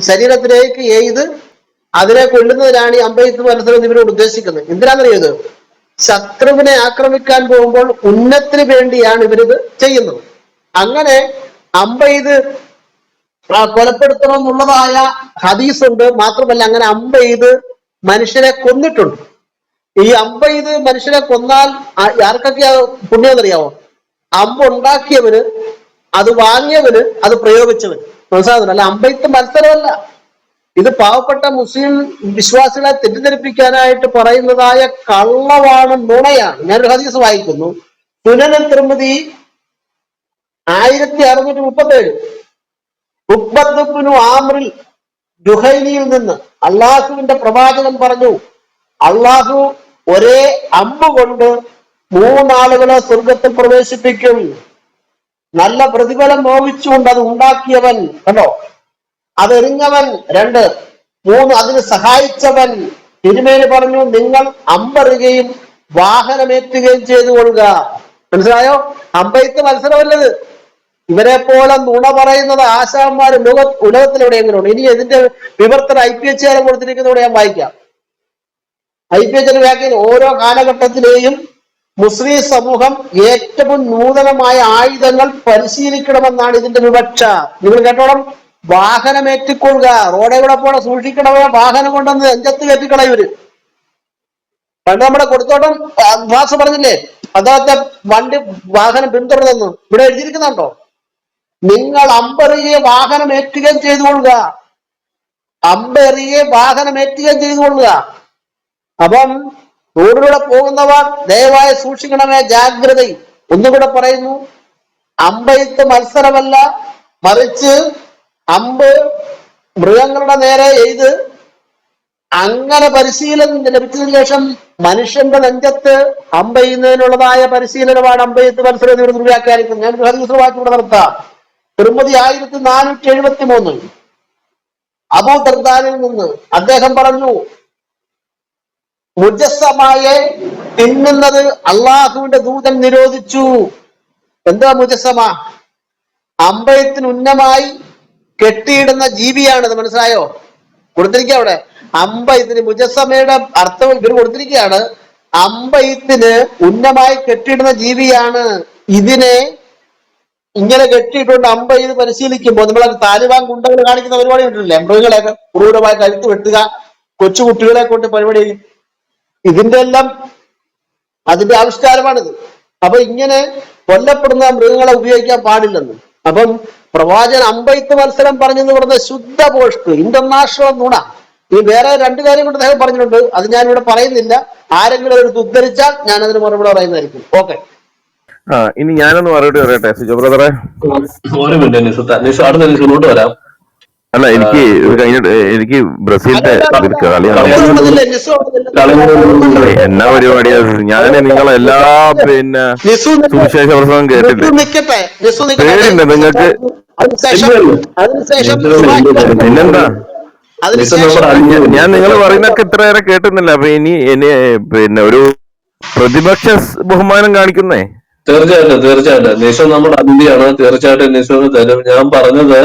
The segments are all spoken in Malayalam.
ശരീരത്തിലേക്ക് എയ്ത് അതിനെ കൊല്ലുന്നതിനാണ് ഈ അമ്പെയ്ത്ത് മത്സരം ഇവരോട് ഉദ്ദേശിക്കുന്നത്. എന്തിനാണെന്നറിയത്? ശത്രുവിനെ ആക്രമിക്കാൻ പോകുമ്പോൾ ഉന്നത്തിന് വേണ്ടിയാണ് ഇവരിത് ചെയ്യുന്നത്. അങ്ങനെ അമ്പെയ്ത് കൊലപ്പെടുത്തണം എന്നുള്ളതായ ഹദീസ് ഉണ്ട്. മാത്രമല്ല അങ്ങനെ അമ്പെയ്ത് മനുഷ്യരെ കൊന്നിട്ടുണ്ട്. ഈ അമ്പെയ്ത് മനുഷ്യരെ കൊന്നാൽ ആർക്കൊക്കെയാ പുണ്യം എന്നറിയാവോ? അമ്പ് ഉണ്ടാക്കിയവന്, അത് വാങ്ങിയവന്, അത് പ്രയോഗിച്ചവന്. മനസ്സിലാകുന്നില്ല? അല്ല, അമ്പെയ്ത്ത് മത്സരമല്ല. ഇത് പാവപ്പെട്ട മുസ്ലിം വിശ്വാസികളെ തെറ്റിദ്ധരിപ്പിക്കാനായിട്ട് പറയുന്നതായ കള്ളമാണ്, നുണയാണ്. ഞാനൊരു ഹദീസ് വായിക്കുന്നു. സുനൻ തിർമിദി 1637 ഉഖ്ബത്ത് ഇബ്നു ആമിർ ജുഹൈനിയിൽ നിന്ന് അള്ളാഹുവിന്റെ പ്രവാചകൻ പറഞ്ഞു, അള്ളാഹു ഒരേ അമ്പ് കൊണ്ട് 3 ആളുകളെ സ്വർഗത്തിൽ പ്രവേശിപ്പിക്കും. നല്ല പ്രതിഫലം മോഹിച്ചുകൊണ്ട് അത് ഉണ്ടാക്കിയവൻ, കണ്ടോ, അതെറിഞ്ഞവൻ 2, 3 അതിന് സഹായിച്ചവൻ. തിരുമേനി പറഞ്ഞു, നിങ്ങൾ അമ്പെറിയുകയും വാഹനമേറ്റുകയും ചെയ്തു കൊള്ളുക. മനസ്സിലായോ? അമ്പെയ്ത്ത് മത്സരമല്ലത്. ഇവരെ പോലെ നുണ പറയുന്നത് ആശാന്മാര് ഉലകത്തിൽ എവിടെയെങ്കിലും ഉണ്ട്. ഇനി ഇതിന്റെ വിവർത്തനം IPH കൊടുത്തിരിക്കുന്നതോടെ ഞാൻ വായിക്കാം. IPH വ്യാഖ്യാനം, ഓരോ കാലഘട്ടത്തിലെയും മുസ്ലിം സമൂഹം ഏറ്റവും നൂതനമായ ആയുധങ്ങൾ പരിശീലിക്കണമെന്നാണ് ഇതിന്റെ വിവക്ഷ. നിങ്ങൾ കേട്ടോളം, വാഹനമേറ്റിക്കൊള്ളുക. റോഡുകളെ പോലെ സൂക്ഷിക്കണമേ, വാഹനം കൊണ്ടുവന്ന് നെഞ്ചത്ത് കയറ്റിക്കളയൂര്. പണ്ട് നമ്മുടെ കൊടുത്തോട്ടം വാസ് പറഞ്ഞില്ലേ, അദ്ദേഹത്തെ വാഹനം പിന്തുടർന്നു. ഇവിടെ എഴുതിയിരിക്കുന്നുണ്ടോ? നിങ്ങൾ അമ്പെറിയെ വാഹനം ഏറ്റുകയും ചെയ്തു കൊള്ളുക. അമ്പെറിയെ വാഹനം ഏറ്റുകയും ചെയ്തു കൊള്ളുക. അപ്പം റോഡിലൂടെ പോകുന്നവർ ദയവായി സൂക്ഷിക്കണമേ, ജാഗ്രത. ഒന്നുകൂടെ പറയുന്നു, അമ്പെയ്ത്ത് മത്സരമല്ല, മറിച്ച് അമ്പ് മൃഗങ്ങളുടെ നേരെ എയ്ത് അങ്ങനെ പരിശീലനം ലഭിച്ചതിന് ശേഷം മനുഷ്യന്റെ നെഞ്ചത്ത് അമ്പെയ്യുന്നതിനുള്ളതായ പരിശീലനമാണ് അമ്പെയ്ത്ത് മത്സരം ഇവർ വ്യാഖ്യാനിക്കുന്നത്. ഞാൻ ഹദീസ് ഇവിടെ നിർത്താം. തിർമിദി 1473 അബൂ ദർദാനിൽ നിന്ന് അദ്ദേഹം പറഞ്ഞു, മുജസ്സമയെ തിന്നുന്നത് അള്ളാഹുവിന്റെ ദൂതൻ നിരോധിച്ചു. എന്താ മുജസ്സമ? അമ്പെയ്ത്തിന് ഉന്നമായി കെട്ടിയിടുന്ന ജീവിയാണിത്. മനസ്സിലായോ? കൊടുത്തിരിക്കുക അവിടെ. അമ്പെയ്ത്തിന്, മുജസ്സമയുടെ അർത്ഥം ഇവർ കൊടുത്തിരിക്കുകയാണ്. അമ്പെയ്ത്തിന് ഉന്നമായി കെട്ടിയിടുന്ന ജീവിയാണ്. ഇതിനെ ഇങ്ങനെ കെട്ടിയിട്ടുണ്ട് അമ്പെയ്ത് പരിശീലിക്കുമ്പോൾ നമ്മളെ താലിബാൻ ഗുണ്ടകൾ കാണിക്കുന്ന പരിപാടി ഉണ്ടല്ലേ, മൃഗങ്ങളെയൊക്കെ ക്രൂരമായി കഴുത്ത് വെട്ടുക, കൊച്ചുകുട്ടികളെ കൊണ്ട് പരിപാടി. ഇതിന്റെ എല്ലാം അതിന്റെ ആവിഷ്കാരമാണിത്. അപ്പൊ ഇങ്ങനെ കൊല്ലപ്പെടുന്ന മൃഗങ്ങളെ ഉപയോഗിക്കാൻ പാടില്ലെന്ന്. അപ്പം പ്രവാചകൻ അമ്പെയ്ത്ത് മത്സരം പറഞ്ഞെന്ന് പറഞ്ഞ ശുദ്ധ പോസ്റ്റ്, ഇന്റർനാഷണൽ നുണ. ഈ വേറെ 2 കാര്യം കൊണ്ട് അദ്ദേഹം പറഞ്ഞിട്ടുണ്ട്. അത് ഞാനിവിടെ പറയുന്നില്ല. ആരെങ്കിലും എടുത്ത് ഉദ്ധരിച്ചാൽ ഞാൻ അതിന് മറുപടി പറയുന്നതായിരിക്കും. ഓക്കെ. ഇനി ഞാനൊന്ന് മറുപടി പറയട്ടെ സിജോ ബ്രദറെ. വരാം. അല്ല, എനിക്ക് ബ്രസീലിന്റെ എന്നാ പരിപാടിയാ? ഞാൻ നിങ്ങളെല്ലാ സുവിശേഷ പ്രസംഗം കേട്ടില്ലേ? പേടില്ല നിങ്ങൾക്ക്? പിന്നെന്താ, ഞാൻ നിങ്ങൾ പറയുന്നൊക്കെ ഇത്രയേറെ കേട്ടുന്നില്ല. അപ്പൊ ഇനി ഒരു പ്രതിപക്ഷ ബഹുമാനം കാണിക്കുന്നേ. തീർച്ചയായിട്ടും നിഷു നമ്മുടെ അതിഥിയാണ്. തീർച്ചയായിട്ടും നിഷുവിന് തരും. ഞാൻ പറഞ്ഞത്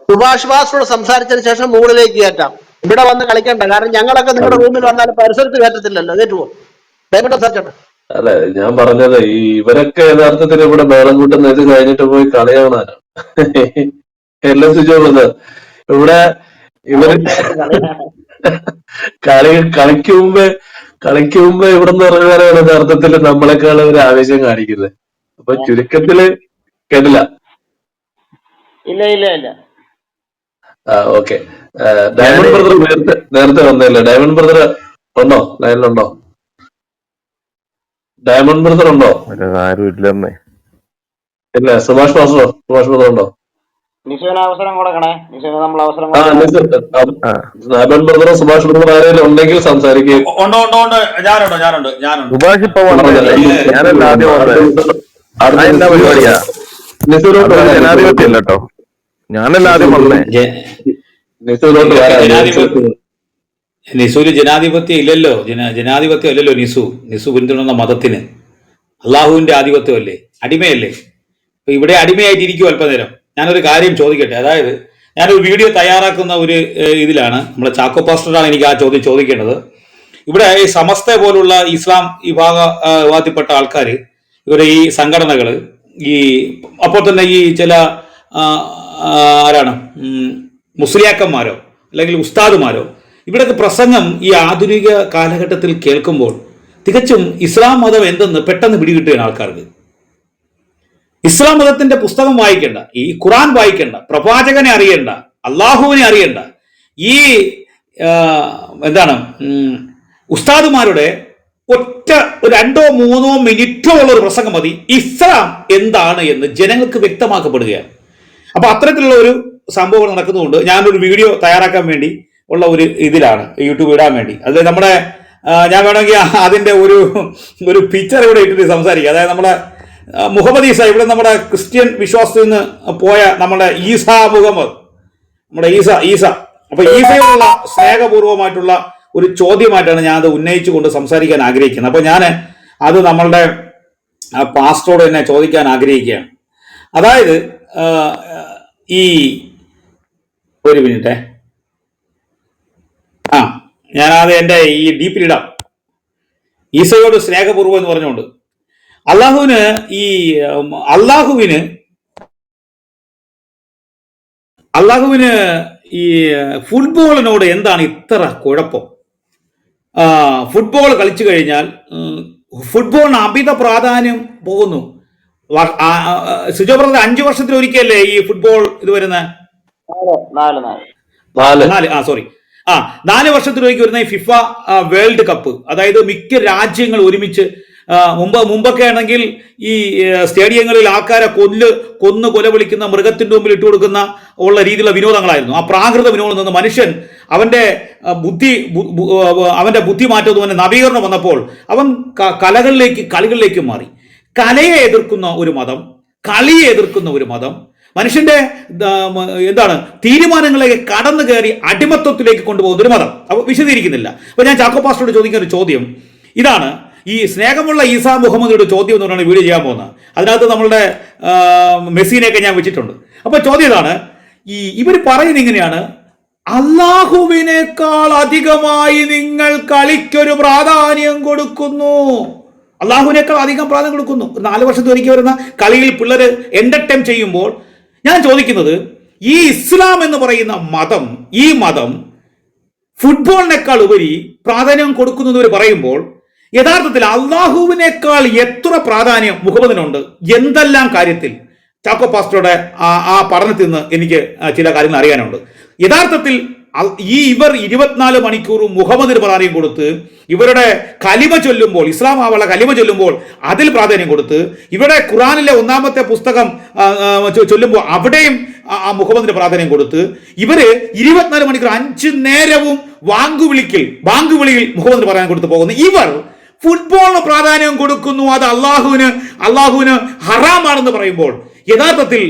സുഭാഷ് ബാസോട് സംസാരിച്ചതിന് ശേഷം മുകളിലേക്ക് കയറ്റാം. ഇവിടെ വന്ന് കളിക്കണ്ട. കാരണം ഞങ്ങളൊക്കെ നിങ്ങളുടെ റൂമിൽ വന്നാലും പരിസരത്ത് കയറ്റത്തില്ലല്ലോ. കേട്ടുവോ? അല്ലെ, ഞാൻ പറഞ്ഞത് ഇവരൊക്കെ യഥാർത്ഥത്തിൽ ഇവിടെ മേളം കൂട്ടുന്ന ഇത് കഴിഞ്ഞിട്ട് പോയി കളിയാണാനാണ് എല്ലാം ശുചിയുള്ളത്. ഇവിടെ ഇവര് കളിക്ക് മുമ്പ് ഇവിടെ നിന്ന് ഇറങ്ങാനാണ് യഥാർത്ഥത്തിൽ നമ്മളെക്കാൾ ഒരു ആവേശം കാണിക്കുന്നത്. അപ്പൊ ചുരുക്കത്തില് കേട്ടില്ല. ഓക്കെ. ഡയമണ്ട് ബ്രദർ നേരത്തെ വന്നല്ലേ? ഡയമണ്ട് ബ്രദർ ഉണ്ടോ? ലൈനിലുണ്ടോ? ഡയമണ്ട് ബ്രദർ ഉണ്ടോ? ഇല്ല. സുഭാഷ് ബ്രദർ ഉണ്ടോ? ഡയമണ്ട് ബ്രദറോ സുഭാഷ് ബ്രദർ ആരെങ്കിലും ഉണ്ടെങ്കിൽ സംസാരിക്കുക. ഞാനല്ല ആദ്യം പറഞ്ഞേ. നിസൂര് ജനാധിപത്യം ഇല്ലല്ലോ. ജനാധിപത്യം അല്ലല്ലോ നിസു പിന്തുണന്ന മതത്തിന്. അള്ളാഹുവിന്റെ ആധിപത്യമല്ലേ, അടിമയല്ലേ. ഇവിടെ അടിമയായിട്ടിരിക്കും അല്പനേരം. ഞാനൊരു കാര്യം ചോദിക്കട്ടെ. അതായത് ഞാനൊരു വീഡിയോ തയ്യാറാക്കുന്ന ഒരു ഇതിലാണ്, നമ്മുടെ ചാക്കോ പാസ്റ്ററാണ് എനിക്ക് ആ ചോദ്യം ചോദിക്കേണ്ടത്. ഇവിടെ ഈ സമസ്ത പോലുള്ള ഇസ്ലാം വിഭാഗത്തിൽപ്പെട്ട ആൾക്കാർ, ഇവരുടെ ഈ സംഘടനകൾ, ഈ അപ്പോൾ തന്നെ ഈ ചില ആരാണ് മുസ്ലിയാക്കന്മാരോ അല്ലെങ്കിൽ ഉസ്താദുമാരോ ഇവിടുത്തെ പ്രസംഗം ഈ ആധുനിക കാലഘട്ടത്തിൽ കേൾക്കുമ്പോൾ തികച്ചും ഇസ്ലാം മതം എന്തെന്ന് പെട്ടെന്ന് പിടികിട്ടുകയാണ് ആൾക്കാർക്ക്. ഇസ്ലാം മതത്തിന്റെ പുസ്തകം വായിക്കേണ്ട, ഈ ഖുറാൻ വായിക്കേണ്ട, പ്രവാചകനെ അറിയണ്ട, അള്ളാഹുവിനെ അറിയണ്ട, ഈ എന്താണ് ഉസ്താദുമാരുടെ ഒറ്റ 2-3 മിനിറ്റോ ഉള്ള ഒരു പ്രസംഗം മതി ഇസ്ലാം എന്താണ് എന്ന് ജനങ്ങൾക്ക് വ്യക്തമാക്കപ്പെടുകയാണ്. അപ്പൊ അത്തരത്തിലുള്ള ഒരു സംഭവം നടക്കുന്നതുകൊണ്ട് ഞാനൊരു വീഡിയോ തയ്യാറാക്കാൻ വേണ്ടി ഉള്ള ഒരു ഇതിലാണ്, യൂട്യൂബ് ഇടാൻ വേണ്ടി. അത് നമ്മുടെ ഞാൻ വേണമെങ്കിൽ അതിന്റെ ഒരു പിക്ചർ ഇവിടെ ഇട്ടിട്ട് സംസാരിക്കുക. അതായത് നമ്മുടെ മുഹമ്മദ് ഈസ, ഇവിടെ നമ്മുടെ ക്രിസ്ത്യൻ വിശ്വാസത്തിൽ നിന്ന് പോയ നമ്മുടെ ഈസാ മുഹമ്മദ്, നമ്മുടെ ഈസ. അപ്പൊ ഈസയോടുള്ള സ്നേഹപൂർവമായിട്ടുള്ള ഒരു ചോദ്യമായിട്ടാണ് ഞാൻ അത് ഉന്നയിച്ചുകൊണ്ട് സംസാരിക്കാൻ ആഗ്രഹിക്കുന്നത്. അപ്പൊ ഞാൻ അത് നമ്മളുടെ പാസ്റ്ററോട് തന്നെ ചോദിക്കാൻ ആഗ്രഹിക്കുകയാണ്. അതായത് ഈ ഒരു മിനിറ്റേ, ഞാനത് എൻ്റെ ഈ ഡീപ്പിലിടാം. ഈസയോട് സ്നേഹപൂർവ്വം എന്ന് പറഞ്ഞുകൊണ്ട് അള്ളാഹുവിന് ഈ ഫുട്ബോളിനോട് എന്താണ് ഇത്ര കുഴപ്പം? ഫുട്ബോൾ കളിച്ചു കഴിഞ്ഞാൽ ഫുട്ബോളിന് അമിത പ്രാധാന്യം പോകുന്നു. സിജോ ബ്രദർ 5 വർഷത്തിലൊരിക്കലല്ലേ ഈ ഫുട്ബോൾ ഇത് വരുന്നത്? 4 വർഷത്തിലൊരിക്കൽ വരുന്ന ഈ ഫിഫ വേൾഡ് കപ്പ്. അതായത് മിക്ക രാജ്യങ്ങൾ ഒരുമിച്ച്, മുമ്പൊക്കെ ആണെങ്കിൽ ഈ സ്റ്റേഡിയങ്ങളിൽ ആൾക്കാരെ കൊന്ന് കൊല വിളിക്കുന്ന, മൃഗത്തിന്റെ മുമ്പിൽ ഇട്ട് കൊടുക്കുന്ന ഉള്ള രീതിയിലുള്ള വിനോദങ്ങളായിരുന്നു. ആ പ്രാകൃത വിനോദം നിന്ന് മനുഷ്യൻ അവന്റെ ബുദ്ധി മാറ്റതുപോലെ നവീകരണം വന്നപ്പോൾ അവൻ കളികളിലേക്ക് മാറി. കലയെ എതിർക്കുന്ന ഒരു മതം, കളിയെ എതിർക്കുന്ന ഒരു മതം, മനുഷ്യന്റെ തീരുമാനങ്ങളിലേക്ക് കടന്നു കയറി അടിമത്വത്തിലേക്ക് കൊണ്ടുപോകുന്ന ഒരു മതം. അപ്പൊ വിശദീകരിക്കുന്നില്ല. അപ്പൊ ഞാൻ ചാക്കോ പാസ്റ്ററോട് ചോദിക്കുന്ന ഒരു ചോദ്യം ഇതാണ്. ഈ സ്നേഹമുള്ള ഈസാ മുഹമ്മദിയുടെ ചോദ്യം എന്ന് പറഞ്ഞാണ് വീഡിയോ ചെയ്യാൻ പോകുന്നത്. അതിനകത്ത് നമ്മളുടെ മെസ്സിനെയൊക്കെ ഞാൻ വെച്ചിട്ടുണ്ട്. അപ്പൊ ചോദ്യം ഇതാണ്, ഇവർ പറയുന്നത് ഇങ്ങനെയാണ്: അള്ളാഹുവിനേക്കാൾ അധികമായി നിങ്ങൾ കളിക്കൊരു പ്രാധാന്യം കൊടുക്കുന്നു. അള്ളാഹുവിനേക്കാൾ അധികം പ്രാധാന്യം കൊടുക്കുന്നു. 4 വർഷത്തിലൊരിക്കൽ വരുന്ന കളിയിൽ പിള്ളേർ എന്റർടൈൻ ചെയ്യുമ്പോൾ ഞാൻ ചോദിക്കുന്നത്, ഈ ഇസ്ലാം എന്ന് പറയുന്ന മതം, ഈ മതം ഫുട്ബോളിനേക്കാൾ ഉപരി പ്രാധാന്യം കൊടുക്കുന്നവർ പറയുമ്പോൾ യഥാർത്ഥത്തിൽ അള്ളാഹുവിനേക്കാൾ എത്ര പ്രാധാന്യം മുഹമ്മദിനുണ്ട്? എന്തെല്ലാം കാര്യത്തിൽ? ചാക്കോ പാസ്റ്ററുടെ ആ പഠനത്തിൽ നിന്ന് എനിക്ക് ചില കാര്യങ്ങൾ അറിയാനുണ്ട്. യഥാർത്ഥത്തിൽ ഇവർ 24 മണിക്കൂറും മുഹമ്മദിന് പ്രാധാന്യം കൊടുത്ത്, ഇവരുടെ കലിമ ചൊല്ലുമ്പോൾ, ഇസ്ലാം ആവുള്ള കലിമ ചൊല്ലുമ്പോൾ അതിൽ പ്രാധാന്യം കൊടുത്ത്, ഇവിടെ ഖുറാനിലെ 1-ാമത്തെ പുസ്തകം ചൊല്ലുമ്പോൾ അവിടെയും ആ മുഹമ്മദിന് പ്രാധാന്യം കൊടുത്ത്, ഇവര് 24 മണിക്കൂർ 5 നേരവും ബാങ്കുവിളിയിൽ മുഹമ്മദിന് പ്രാധാന്യം കൊടുത്ത് പോകുന്നു. ഇവർ ഫുട്ബോളിന് പ്രാധാന്യം കൊടുക്കുന്നു. അത് അള്ളാഹുവിന് ഹറാമാണെന്ന് പറയുമ്പോൾ യഥാർത്ഥത്തിൽ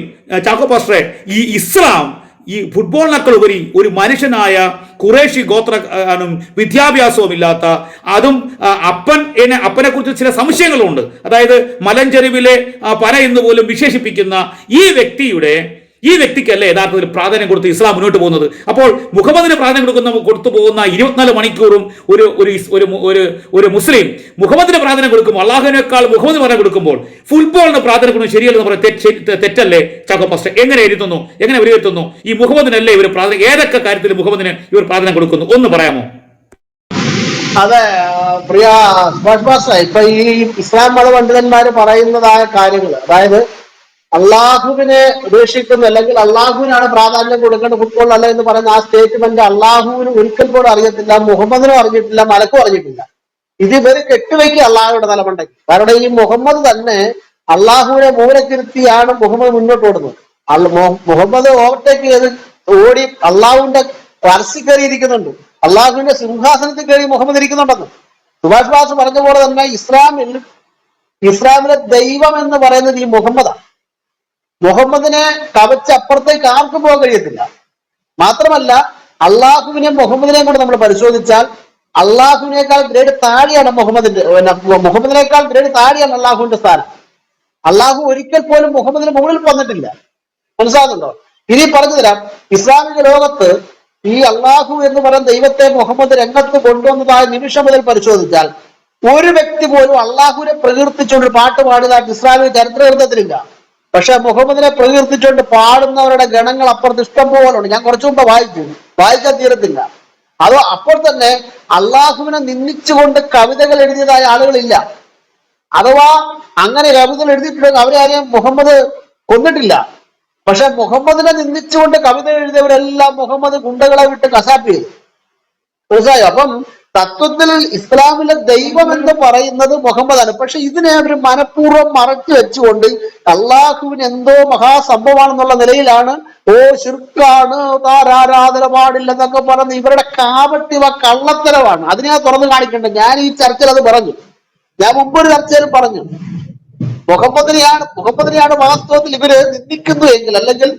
ചാക്കോ പാസ്റ്ററെ, ഈ ഇസ്ലാം ഈ ഫുട്ബോളിനേക്കാൾ ഉപരി ഒരു മനുഷ്യനായ ഖുറേഷി ഗോത്രനും വിദ്യാഭ്യാസവും ഇല്ലാത്ത, അതും അപ്പനെ കുറിച്ച് ചില സംശയങ്ങളുണ്ട്, അതായത് മലഞ്ചെരുവിലെ പന എന്ന് പോലും വിശേഷിപ്പിക്കുന്ന ഈ വ്യക്തിക്കല്ലേ യഥാർത്ഥത്തിൽ പ്രാധാന്യം കൊടുത്ത് ഇസ്ലാം മുന്നോട്ട് പോകുന്നത്? അപ്പോൾ മുഹമ്മദിന് പ്രാധാന്യം കൊടുത്തു പോകുന്ന 24 മണിക്കൂറും ഒരു മുസ്ലിം മുഹമ്മദിന് പ്രാധാന്യം കൊടുക്കുമ്പോൾ, അള്ളാഹുവിനേക്കാൾ മുഹമ്മദിന് പ്രാധാന്യം കൊടുക്കുമ്പോൾ ഫുട്ബോളിന് പ്രാധാന്യം കൊടുക്കുന്നത് ശരിയല്ലെന്ന് പറയുന്നത് തെറ്റല്ലേ ചാക്കോ പാസ്റ്റർ? എങ്ങനെ വിലയിരുത്തുന്നു? ഈ മുഹമ്മദിനല്ലേ ഇവർ പ്രാധാന്യം, ഏതൊക്കെ കാര്യത്തിൽ മുഹമ്മദിന് ഇവർ പ്രാധാന്യം കൊടുക്കുന്നു? ഒന്ന് പറയാമോ? അതെ, പ്രിയ സുഭാഷ് പാസ്റ്റർ, ഇപ്പൊ ഈ ഇസ്ലാം മത പണ്ഡിതന്മാര് പറയുന്നതായ കാര്യങ്ങൾ, അതായത് അള്ളാഹുവിനെ ഉപേക്ഷിക്കുന്ന, അല്ലെങ്കിൽ അള്ളാഹുവിനാണ് പ്രാധാന്യം കൊടുക്കേണ്ടത് ഫുട്ബോൾ അല്ല എന്ന് പറയുന്ന ആ സ്റ്റേറ്റ്മെന്റ് അള്ളാഹുവിന് ഒരിക്കൽ പോലും അറിയത്തില്ല, മുഹമ്മദിനും അറിഞ്ഞിട്ടില്ല, മലക്കും അറിഞ്ഞിട്ടില്ല. ഇത് ഇവര് കെട്ടുവയ്ക്കുക അള്ളാഹുയുടെ തലമണ്ടയ്ക്ക്. കാരണം ഈ മുഹമ്മദ് തന്നെ അള്ളാഹുവിനെ മൂലക്കിരുത്തിയാണ് മുഹമ്മദ് മുന്നോട്ട് ഓടുന്നത്. മുഹമ്മദ് ഓവർടേക്ക് ചെയ്ത് ഓടി അള്ളാഹുവിന്റെ പരസ്യ കയറിയിരിക്കുന്നുണ്ട്, അള്ളാഹുവിന്റെ സിംഹാസനത്തിൽ കയറി മുഹമ്മദ് ഇരിക്കുന്നുണ്ടെന്ന് സുഭാഷ് ബാസ് പറഞ്ഞ പോലെ തന്നെ ഇസ്ലാമിലെ ദൈവം എന്ന് പറയുന്നത് ഈ മുഹമ്മദാണ്. മുഹമ്മദിനെ കവച്ച് അപ്പുറത്തേക്ക് ആർക്കും പോകാൻ കഴിയത്തില്ല. മാത്രമല്ല അള്ളാഹുവിനെയും മുഹമ്മദിനെയും കൂടെ നമ്മൾ പരിശോധിച്ചാൽ അള്ളാഹുവിനേക്കാൾ ഗ്രേഡ് താഴെയാണ് മുഹമ്മദിനേക്കാൾ ഗ്രേഡ് താഴെയാണ് അള്ളാഹുവിന്റെ സ്ഥാനം. അള്ളാഹു ഒരിക്കൽ പോലും മുഹമ്മദിന് മുകളിൽ വന്നിട്ടില്ല. മനസ്സിലാകുന്നുണ്ടോ? ഇനി പറഞ്ഞു തരാം. ഇസ്ലാമിക ലോകത്ത് ഈ അള്ളാഹു എന്ന് പറയുന്ന ദൈവത്തെ മുഹമ്മദ് രംഗത്ത് കൊണ്ടുവന്നതായ നിമിഷം മുതൽ പരിശോധിച്ചാൽ ഒരു വ്യക്തി പോലും അള്ളാഹുവിനെ പ്രകീർത്തിച്ചുകൊണ്ട് പാട്ട് പാടിയതായിട്ട് ഇസ്ലാമിക ചരിത്ര ഗ്രന്ഥത്തിലില്ല. പക്ഷെ മുഹമ്മദിനെ പ്രകീർത്തിച്ചുകൊണ്ട് പാടുന്നവരുടെ ഗണങ്ങൾ അപ്പുറത്ത് ഇഷ്ടം പോലെ ഉണ്ട്. ഞാൻ കുറച്ചു മുമ്പ് വായിക്കാൻ തീരത്തില്ല. അതോ അപ്പോൾ തന്നെ അള്ളാഹുവിനെ നിന്ദിച്ചുകൊണ്ട് കവിതകൾ എഴുതിയതായ ആളുകളില്ല. അഥവാ അങ്ങനെ കവിതകൾ എഴുതിയിട്ടുണ്ടെങ്കിൽ അവരെ ആരെയും മുഹമ്മദ് കൊന്നിട്ടില്ല. പക്ഷെ മുഹമ്മദിനെ നിന്ദിച്ചുകൊണ്ട് കവിത എഴുതിയവരെല്ലാം മുഹമ്മദ് ഗുണ്ടകളെ വിട്ട് കസാപ്പ് ചെയ്തു. മനസ്സിലായോ? അപ്പം തത്വത്തിൽ ഇസ്ലാമിലെ ദൈവം എന്ന് പറയുന്നത് മുഹമ്മദാണ്. പക്ഷെ ഇതിനെ അവർ മനഃപൂർവ്വം മറച്ചു വെച്ചുകൊണ്ട് അള്ളാഹുവിന് എന്തോ മഹാസംഭവമാണെന്നുള്ള നിലയിലാണ് ശിർക്കാണ്, താരാരാധന പാടില്ലെന്നൊക്കെ പറഞ്ഞ് ഇവരുടെ കാപട്യവ കള്ളത്തരമാണ്. അതിനെ തുറന്നു കാണിക്കേണ്ടത്. ഞാൻ ഈ ചർച്ചയിൽ അത് പറഞ്ഞു. ഞാൻ മുമ്പൊരു ചർച്ചയിൽ പറഞ്ഞു, മുഹമ്മദിനെയാണ് വാസ്തവത്തിൽ ഇവര് നിന്ദിക്കുന്നു എങ്കിൽ, അല്ലെങ്കിൽ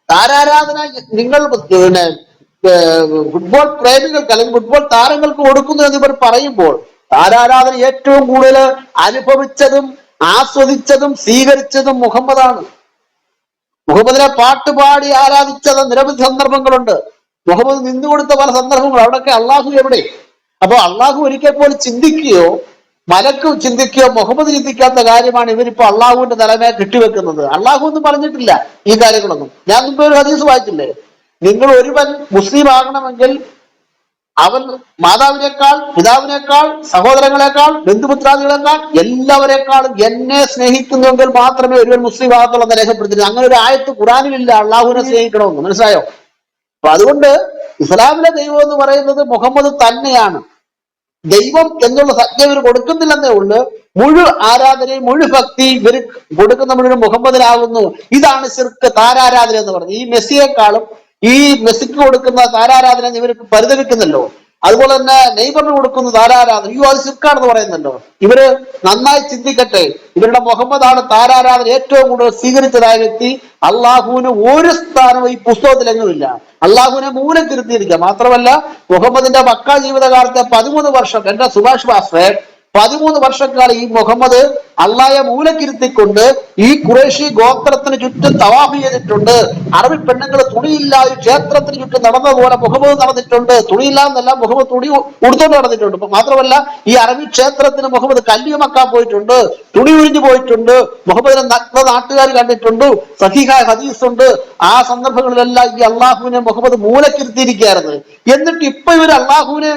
താരാരാധന നിങ്ങൾ പിന്നെ ഫുട്ബോൾ പ്രേമികൾക്ക് അല്ലെങ്കിൽ ഫുട്ബോൾ താരങ്ങൾക്ക് കൊടുക്കുന്നു എന്ന് ഇവർ പറയുമ്പോൾ താരാരാധന ഏറ്റവും കൂടുതൽ അനുഭവിച്ചതും ആസ്വദിച്ചതും സ്വീകരിച്ചതും മുഹമ്മദാണ്. മുഹമ്മദിനെ പാട്ടുപാടി ആരാധിച്ചത് നിരവധി സന്ദർഭങ്ങളുണ്ട്. മുഹമ്മദ് നിന്നുകൊടുത്ത പല സന്ദർഭങ്ങൾ. അവിടെയൊക്കെ അള്ളാഹു എവിടെ? അപ്പൊ അള്ളാഹു ഒരിക്കൽ പോലും ചിന്തിക്കുകയോ മലക്ക് ചിന്തിക്കുകയോ മുഹമ്മദ് ചിന്തിക്കാത്ത കാര്യമാണ് ഇവരിപ്പോ അള്ളാഹുവിന്റെ തലമേ കെട്ടിവെക്കുന്നത്. അള്ളാഹു ഒന്നും പറഞ്ഞിട്ടില്ല ഈ കാര്യങ്ങളൊന്നും. ഞാൻ മുമ്പ് ഒരു ഹദീസ് വായിച്ചില്ലേ, നിങ്ങൾ ഒരുവൻ മുസ്ലിം ആകണമെങ്കിൽ അവൻ മാതാവിനേക്കാൾ, പിതാവിനേക്കാൾ, സഹോദരങ്ങളെക്കാൾ, ബന്ധുമിത്രാദികളെക്കാൾ എല്ലാവരെക്കാളും എന്നെ സ്നേഹിക്കുന്നുവെങ്കിൽ മാത്രമേ ഒരുവൻ മുസ്ലിം ആകത്തുള്ളൂ എന്ന് രേഖപ്പെടുത്തിയത്. അങ്ങനെ ഒരു ആയത്ത് ഖുറാനിലില്ല അള്ളാഹുവിനെ സ്നേഹിക്കണമെന്ന്. മനസ്സിലായോ? അപ്പൊ അതുകൊണ്ട് ഇസ്ലാമിലെ ദൈവം എന്ന് പറയുന്നത് മുഹമ്മദ് തന്നെയാണ്. ദൈവം എന്നുള്ള സംജ്ഞ ഇവർ കൊടുക്കുന്നില്ലെന്നേ ഉള്ളു. മുഴു ആരാധനയും മുഴു ഭക്തി ഇവർ കൊടുക്കുന്ന മുഴുവൻ മുഹമ്മദിനാകുന്നു. ഇതാണ് ശിർക്ക്, താരാരാധന എന്ന് പറയുന്നത്. ഈ മെസ്സിയെക്കാളും ഈ മെസ്സിക്ക് കൊടുക്കുന്ന താരാരാധന ഇവർ പരിതപിക്കുന്നല്ലോ. അതുപോലെ തന്നെ നെയ്ബറിന് കൊടുക്കുന്ന താരാരാധന, അത് ശിർക്കാണെന്ന് പറയുന്നല്ലോ. ഇവര് നന്നായി ചിന്തിക്കട്ടെ. ഇവരുടെ മുഹമ്മദാണ് താരാരാധന ഏറ്റവും കൂടുതൽ സ്വീകരിച്ചതായ വ്യക്തി. അള്ളാഹുവിന് ഒരു സ്ഥാനവും ഈ പുസ്തകത്തിലെങ്ങുമില്ല. അള്ളാഹുവിനെ മൂലക്കിരുത്തിയിരിക്കുക. മാത്രമല്ല മുഹമ്മദിന്റെ മക്ക ജീവിതകാലത്തെ 13 വർഷം, എന്റെ സുഭാഷ് ബാസ്റെ 13 വർഷക്കാലം ഈ മുഹമ്മദ് അള്ളാഹയെ മൂലക്കിരുത്തിക്കൊണ്ട് ഈ ഖുറൈശി ഗോത്രത്തിന് ചുറ്റും തവാഫ് ചെയ്തിട്ടുണ്ട്. അറബി പെണ്ണുങ്ങൾ തുണിയില്ലാതെ ക്ഷേത്രത്തിന് ചുറ്റും നടന്നതുപോലെ മുഹമ്മദ് നടന്നിട്ടുണ്ട്. തുണിയില്ലാന്നല്ല, മുഹമ്മദ് തുണി ഉടുത്തോണ്ട് നടന്നിട്ടുണ്ട്. മാത്രമല്ല ഈ അറബി ക്ഷേത്രത്തിന് മുഹമ്മദ് കല്ലുമക്കാൻ പോയിട്ടുണ്ട്, തുണി ഉരിഞ്ഞു പോയിട്ടുണ്ട്. മുഹമ്മദിനെ നഗ്ന നാട്ടുകാർ കണ്ടിട്ടുണ്ട്. സഹീഹായ ഹദീസ് ഉണ്ട്. ആ സന്ദർഭങ്ങളിലെല്ലാം ഈ അള്ളാഹുവിനെ മുഹമ്മദ് മൂലക്കിരുത്തിയിരിക്കുകയായിരുന്നു. എന്നിട്ട് ഇപ്പൊ ഇവര് അള്ളാഹുവിനെ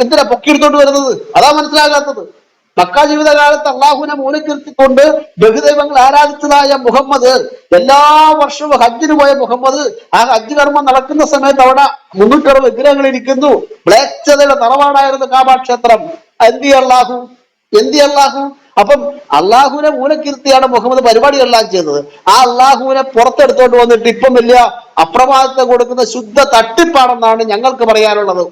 എന്തിനാ പൊക്കിയെടുത്തോണ്ട് വരുന്നത്? അതാ മനസ്സിലാകാത്തത്. മക്ക ജീവിതകാലത്ത് അള്ളാഹുവിനെ മൂലക്കിരുത്തിക്കൊണ്ട് ബഹുദൈവങ്ങൾ ആരാധിച്ചതായ മുഹമ്മദ്, എല്ലാ വർഷവും ഹജ്ജിന് പോയ മുഹമ്മദ്, ആ ഹജ്ജ് കർമ്മം നടക്കുന്ന സമയത്ത് അവിടെ 360 വിഗ്രഹങ്ങൾ ഇരിക്കുന്നു. മ്ലേച്ഛതയുടെ തറവാടായിരുന്നു കാബ ക്ഷേത്രം. എന്തി അള്ളാഹു. അപ്പം അള്ളാഹുവിനെ മൂലക്കിരുത്തിയാണ് മുഹമ്മദ് പരിപാടികളെല്ലാം ചെയ്തത്. ആ അള്ളാഹുവിനെ പുറത്തെടുത്തോണ്ട് വന്നിട്ട് ഇപ്പം വലിയ അപ്രമാദത്തെ കൊടുക്കുന്ന ശുദ്ധ തട്ടിപ്പാണെന്നാണ് ഞങ്ങൾക്ക് പറയാനുള്ളത്.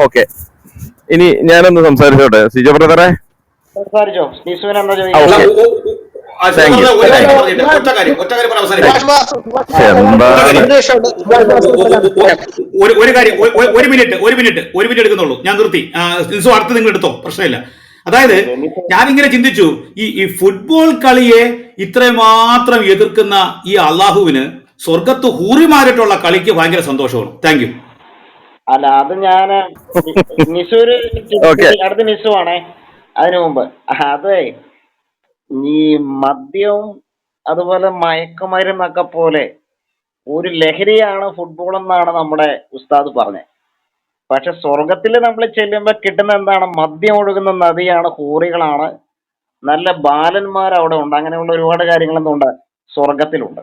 ഓക്കെ, ഇനി ഞാനൊന്ന് സംസാരിച്ചോട്ടെ സിജോ ബ്രദറെ. സംസാരിച്ചോ. നിസുവിന് എന്താ ഓക്കെ, ചോദിക്കുന്നത്? Thank you. ഒരു കാര്യം, ഒരു മിനിറ്റ് എടുക്കുന്നുള്ളൂ. ഞാൻ നിർത്തി. അടുത്ത് നിങ്ങൾ എടുത്തോ, പ്രശ്നമില്ല. അതായത് ഞാനിങ്ങനെ ചിന്തിച്ചു, ഈ ഫുട്ബോൾ കളിയെ ഇത്രമാത്രം എതിർക്കുന്ന ഈ അള്ളാഹുവിന് സ്വർഗത്ത് ഹൂറിമാരായിട്ടുള്ള കളിക്ക് ഭയങ്കര സന്തോഷമാണ്. Thank you. അല്ല, അത് ഞാന് നിസൂര് അടുത്ത നിസു ആണേ. അതിനു മുമ്പ് അതെ, ഈ മദ്യവും അതുപോലെ മയക്കുമരുന്നൊക്കെ പോലെ ഒരു ലഹരിയാണ് ഫുട്ബോൾ എന്നാണ് നമ്മുടെ ഉസ്താദ് പറഞ്ഞത്. പക്ഷെ സ്വർഗത്തിൽ നമ്മൾ ചെല്ലുമ്പോൾ കിട്ടുന്ന എന്താണ്? മദ്യം ഒഴുകുന്ന നദിയാണ്, ഹൂറികളാണ്, നല്ല ബാലന്മാർ അവിടെ ഉണ്ട്. അങ്ങനെയുള്ള ഒരുപാട് കാര്യങ്ങളൊന്നും ഉണ്ട് സ്വർഗത്തിലുണ്ട്.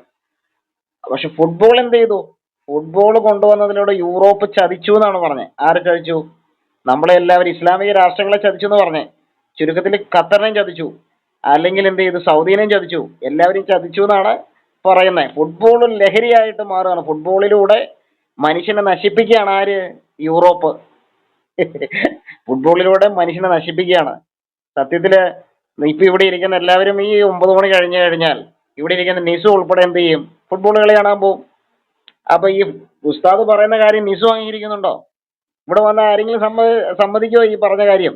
പക്ഷെ ഫുട്ബോൾ എന്ത് ചെയ്തു? ഫുട്ബോൾ കൊണ്ടുവന്നതിലൂടെ യൂറോപ്പ് ചതിച്ചു എന്നാണ് പറഞ്ഞത്. ആര് ചതിച്ചു? നമ്മളെ എല്ലാവരും ഇസ്ലാമിക രാഷ്ട്രങ്ങളെ ചതിച്ചു എന്ന് പറഞ്ഞേ. ചുരുക്കത്തിൽ ഖത്തറിനെയും ചതിച്ചു, അല്ലെങ്കിൽ എന്ത് ചെയ്തു? സൗദിനെയും ചതിച്ചു. എല്ലാവരും ചതിച്ചു എന്നാണ് പറയുന്നത്. ഫുട്ബോൾ ലഹരിയായിട്ട് മാറുകയാണ്. ഫുട്ബോളിലൂടെ മനുഷ്യനെ നശിപ്പിക്കുകയാണ് ആര്? യൂറോപ്പ്. ഫുട്ബോളിലൂടെ മനുഷ്യനെ നശിപ്പിക്കുകയാണ്. സത്യത്തില് ഇപ്പൊ ഇവിടെ ഇരിക്കുന്ന എല്ലാവരും ഈ 9 മണി കഴിഞ്ഞു കഴിഞ്ഞാൽ ഇവിടെ ഇരിക്കുന്ന നിസു ഉൾപ്പെടെ എന്ത് ചെയ്യും? ഫുട്ബോൾ കളി കാണാൻ പോകും. അപ്പൊ ഈ ഉസ്താദ് പറയുന്ന കാര്യം നിസു അംഗീകരിക്കുന്നുണ്ടോ? ഇവിടെ വന്ന ആരെങ്കിലും സമ്മതിക്കോ ഈ പറഞ്ഞ കാര്യം?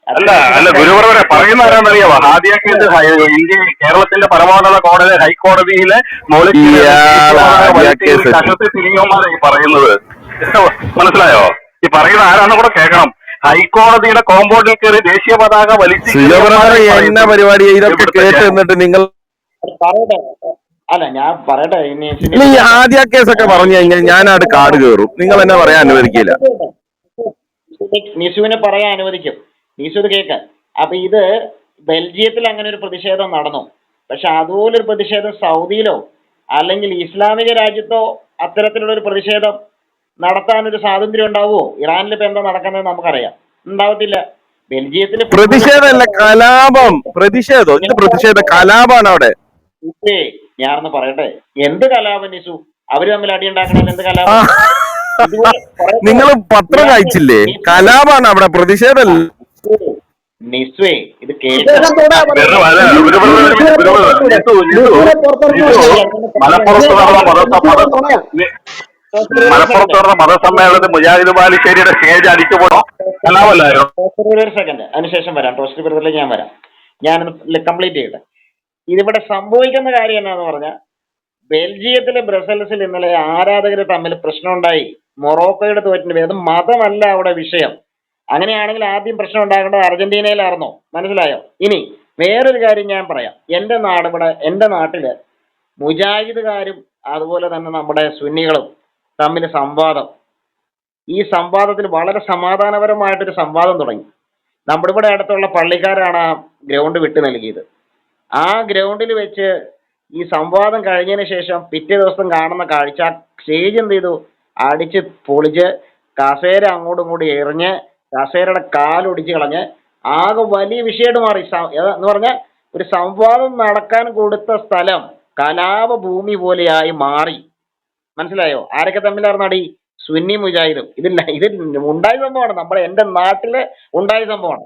അല്ല ഗുരുവറെ പറയുന്ന ആരാന്നറിയാവോ? ഹാദിയ കേസ് ഇന്ത്യ കേരളത്തിന്റെ പരമോന്നത കോടതി ഹൈക്കോടതിയിലെ കഷത്തിൽ തിരികമാരാണ് ഈ പറയുന്നത്. മനസ്സിലായോ? ഈ പറയുന്ന ആരാന്ന് കൂടെ കേൾക്കണം. ഹൈക്കോടതിയുടെ കോമ്പൗണ്ടിൽ കയറി ദേശീയ പതാക വലിച്ച് എന്ന പരിപാടി ഇതൊക്കെ കേട്ട് എന്നിട്ട് നിങ്ങൾ പറയട്ടെ. അല്ല ഞാൻ പറയട്ടെ. ഈ ആദ്യ കേസൊക്കെ പറഞ്ഞു കഴിഞ്ഞാൽ ഞാനവിടെ കാട് കയറും. നിങ്ങൾ എന്നെ പറയാൻ അനുവദിക്കില്ല. നിസുവിനെ പറയാൻ അനുവദിക്കും. നിസു ഇത് കേൾക്കാൻ. അപ്പൊ ഇത് ബെൽജിയത്തിൽ അങ്ങനെ ഒരു പ്രതിഷേധം നടന്നു. പക്ഷെ അതുപോലൊരു പ്രതിഷേധം സൗദിയിലോ അല്ലെങ്കിൽ ഇസ്ലാമിക രാജ്യത്തോ അത്തരത്തിലുള്ള ഒരു പ്രതിഷേധം നടത്താനൊരു സ്വാതന്ത്ര്യം ഉണ്ടാവുമോ? ഇറാനിൽ ഇപ്പൊ എന്താ നടക്കുന്നത് നമുക്കറിയാം. ഉണ്ടാവത്തില്ല. ബെൽജിയത്തിൽ പ്രതിഷേധമല്ല, കലാപം. പ്രതിഷേധം ഇത് പ്രതിഷേധ കലാപമാണ് അവിടെ. ഞാനൊന്ന് പറയട്ടെ. എന്ത് കലാപം നിസു? അവര് തമ്മിൽ അടി ഉണ്ടാക്കണല്ലോ. എന്ത് കലാപം? നിങ്ങൾ പത്രം വായിച്ചില്ലേ? കലാപാണ് അവിടെ, പ്രതിഷേധമല്ല. നിസ്വേ ഇത് മലപ്പുറത്ത് നടന്ന മതസമ്മേളനത്തിൽ മുജാഹിദ് ബാലുശ്ശേരിയുടെ സ്റ്റേജ് അടിച്ചു പോയോ? കലാപല്ലായോ? ഒരു സെക്കൻഡ്, അതിനുശേഷം വരാം. ടോസ്റ്റർ ബ്രദറിലേക്ക് ഞാൻ വരാം. ഞാനൊന്ന് കംപ്ലീറ്റ് ചെയ്യട്ടെ. ഇതിവിടെ സംഭവിക്കുന്ന കാര്യം എന്നാന്ന് പറഞ്ഞാൽ, ബെൽജിയത്തിലെ ബ്രസൽസിൽ ഇന്നലെ ആരാധകർ തമ്മിൽ പ്രശ്നമുണ്ടായി. മൊറോക്കോയുടെ തോറ്റിന്. അത് മതമല്ല അവിടെ വിഷയം. അങ്ങനെയാണെങ്കിൽ ആദ്യം പ്രശ്നം ഉണ്ടാകേണ്ടത് അർജന്റീനയിലായിരുന്നോ? മനസ്സിലായോ? ഇനി വേറൊരു കാര്യം ഞാൻ പറയാം. എൻ്റെ നാട്ടില് മുജാഹിദുകാരും അതുപോലെ തന്നെ നമ്മുടെ സുന്നികളും തമ്മിൽ സംവാദം. ഈ സംവാദത്തിൽ വളരെ സമാധാനപരമായിട്ടൊരു സംവാദം തുടങ്ങി. നമ്മുടെ ഇവിടെ അടുത്തുള്ള പള്ളിക്കാരാണ് ആ ഗ്രൗണ്ട് വിട്ടു നൽകിയത്. ആ ഗ്രൗണ്ടിൽ വെച്ച് ഈ സംവാദം കഴിഞ്ഞതിന് ശേഷം പിറ്റേ ദിവസം കാണുന്ന കാഴ്ച, സ്റ്റേജ് എന്ത് ചെയ്തു? അടിച്ച് പൊളിച്ച് കസേര അങ്ങോട്ടും ഇങ്ങോട്ടും എറിഞ്ഞ് കസേരയുടെ കാലൊടിച്ച് കളഞ്ഞ് ആകെ വലിയ വിഷയമായിട്ട് മാറി. എന്ന് പറഞ്ഞാൽ ഒരു സംവാദം നടക്കാൻ കൊടുത്ത സ്ഥലം കലാപഭൂമി പോലെയായി മാറി. മനസ്സിലായോ? ആരൊക്കെ തമ്മിലായിരുന്നു അടി? സുന്നി മുജാഹിദും. ഇത് ഉണ്ടായ സംഭവമാണ്. എൻ്റെ നാട്ടില് ഉണ്ടായ സംഭവമാണ്.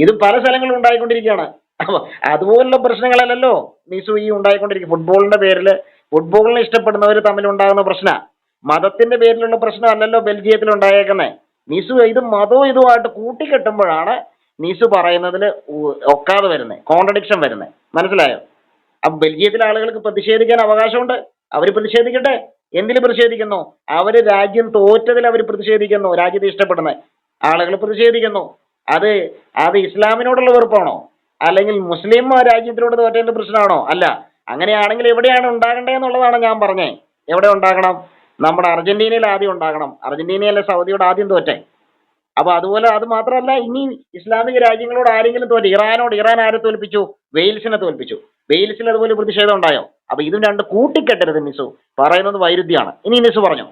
ഇത് പല സ്ഥലങ്ങളിലും ഉണ്ടായിക്കൊണ്ടിരിക്കുകയാണ്. അപ്പൊ അതുപോലുള്ള പ്രശ്നങ്ങളല്ലല്ലോ നിസു ഈ ഉണ്ടായിക്കൊണ്ടിരിക്കും. ഫുട്ബോളിന്റെ പേരിൽ ഫുട്ബോളിനെ ഇഷ്ടപ്പെടുന്നവർ തമ്മിൽ ഉണ്ടാകുന്ന പ്രശ്ന, മതത്തിന്റെ പേരിലുള്ള പ്രശ്നമല്ലല്ലോ ബെൽജിയത്തിൽ ഉണ്ടായേക്കുന്നത്. നിസു ഇത് മതവും ഇതുമായിട്ട് കൂട്ടിക്കെട്ടുമ്പോഴാണ് നിസു പറയുന്നതിൽ ഒക്കാതെ വരുന്നത്, കോൺട്രഡിക്ഷൻ വരുന്നത്. മനസ്സിലായോ? അപ്പൊ ബെൽജിയത്തിലെ ആളുകൾക്ക് പ്രതിഷേധിക്കാൻ അവകാശമുണ്ട്. അവർ പ്രതിഷേധിക്കട്ടെ. എന്തിൽ പ്രതിഷേധിക്കുന്നു? അവര് രാജ്യം തോറ്റതിൽ അവർ പ്രതിഷേധിക്കുന്നു. രാജ്യത്തെ ഇഷ്ടപ്പെടുന്ന ആളുകൾ പ്രതിഷേധിക്കുന്നു. അത് ഇസ്ലാമിനോടുള്ള വെറുപ്പാണോ? അല്ലെങ്കിൽ മുസ്ലിം രാജ്യത്തിനോട് തോറ്റതിന്റെ പ്രശ്നമാണോ? അല്ല. അങ്ങനെയാണെങ്കിൽ എവിടെയാണ് ഉണ്ടാകേണ്ടതെന്നുള്ളതാണ് ഞാൻ പറഞ്ഞേ. എവിടെ ഉണ്ടാകണം? നമ്മുടെ അർജന്റീനയിൽ ആദ്യം ഉണ്ടാകണം. അർജന്റീനയല്ലേ സൗദിയോട് ആദ്യം തോറ്റേ. അപ്പൊ അതുപോലെ അത് മാത്രമല്ല, ഇനി ഇസ്ലാമിക രാജ്യങ്ങളോട് ആരെങ്കിലും തോറ്റ, ഇറാൻ ആരെ തോൽപ്പിച്ചു? വെയിൽസിനെ തോൽപ്പിച്ചു. വെയിൽസിൽ അതുപോലെ പ്രതിഷേധം ഉണ്ടായോ? അപ്പൊ ഇതും രണ്ട് കൂട്ടിക്കെട്ടരുത് നിസു. പറയുന്നത് വൈരുദ്ധ്യമാണ്. ഇനി നിസു പറഞ്ഞു.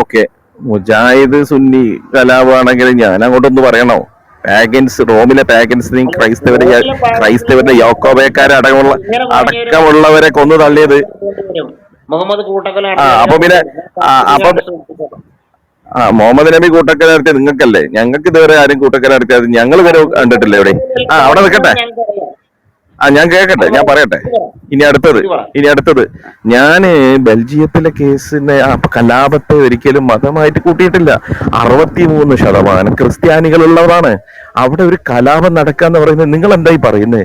ഓക്കെ, മുജാഹിദ് സുന്നി കലാപമാണെങ്കിൽ ഞാൻ അങ്ങോട്ടൊന്ന് പറയണോ? പാഗൻസ്, റോമിലെ പാഗൻസിനെയും ക്രൈസ്തവരുടെ യാക്കോബക്കാരെ അടക്കമുള്ളവരെ കൊന്നു തള്ളിയത് മുഹമ്മദ് കൂട്ടക്കലാണ്. അപ്പൊ പിന്നെ മുഹമ്മദ് നബി കൂട്ടക്കല നടത്തിയ നിങ്ങൾക്കല്ലേ? ഞങ്ങൾക്ക് ഇതുവരെ ആരും കൂട്ടക്കല നടത്തിയത് ഞങ്ങൾ ഇതുവരെ കണ്ടിട്ടില്ല. എവിടെ? അവിടെ നിൽക്കട്ടെ. ഞാൻ കേൾക്കട്ടെ, ഞാൻ പറയട്ടെ. ഇനി അടുത്തത് ഞാന് ബെൽജിയത്തിലെ കേസിനെ കലാപത്തെ ഒരിക്കലും മതമായിട്ട് കൂട്ടിയിട്ടില്ല. 63% ക്രിസ്ത്യാനികളുള്ളതാണ്. അവിടെ ഒരു കലാപം നടക്കാന്ന് പറയുന്നത് നിങ്ങൾ എന്തായി പറയുന്നത്?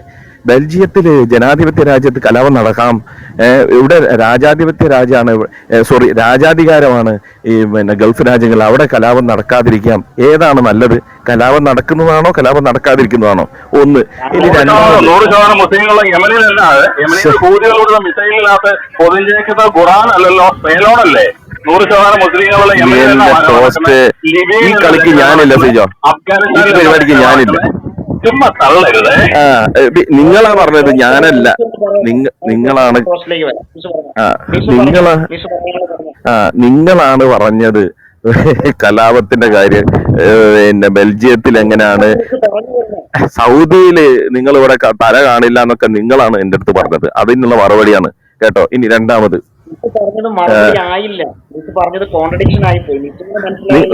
ബെൽജിയത്തില് ജനാധിപത്യ രാജ്യത്ത് കലാപം നടക്കാം. ഇവിടെ രാജാധികാരമാണ് ഈ ഗൾഫ് രാജ്യങ്ങൾ. അവിടെ കലാപം നടക്കാതിരിക്കാം. ഏതാണ് നല്ലത്? കലാപം നടക്കുന്നതാണോ കലാപം നടക്കാതിരിക്കുന്നതാണോ? ഒന്ന്. ഇനി 100% മുസ്ലിങ്ങളുടെ യമനിലല്ലാതെ മിസൈലിനകത്ത് പൊതിഞ്ഞേക്കുന്ന ഖുറാൻ അല്ലല്ലോ, പേലോണല്ലേ? 100% മുസ്ലിങ്ങളുടെ ഈ കളിക്ക് ഞാനില്ല സിജോ, ഈ പരിപാടിക്ക് ഞാനില്ല. നിങ്ങളാ പറഞ്ഞത്, ഞാനല്ല. നിങ്ങളാണ് പറഞ്ഞത് കലാപത്തിന്റെ കാര്യം. പിന്നെ ബെൽജിയത്തിൽ എങ്ങനെയാണ്, സൗദിയില് നിങ്ങൾ ഇവിടെ തല കാണില്ല എന്നൊക്കെ നിങ്ങളാണ് എന്റെ അടുത്ത് പറഞ്ഞത്. അതിനുള്ള മറുപടിയാണ് കേട്ടോ. ഇനി രണ്ടാമത്,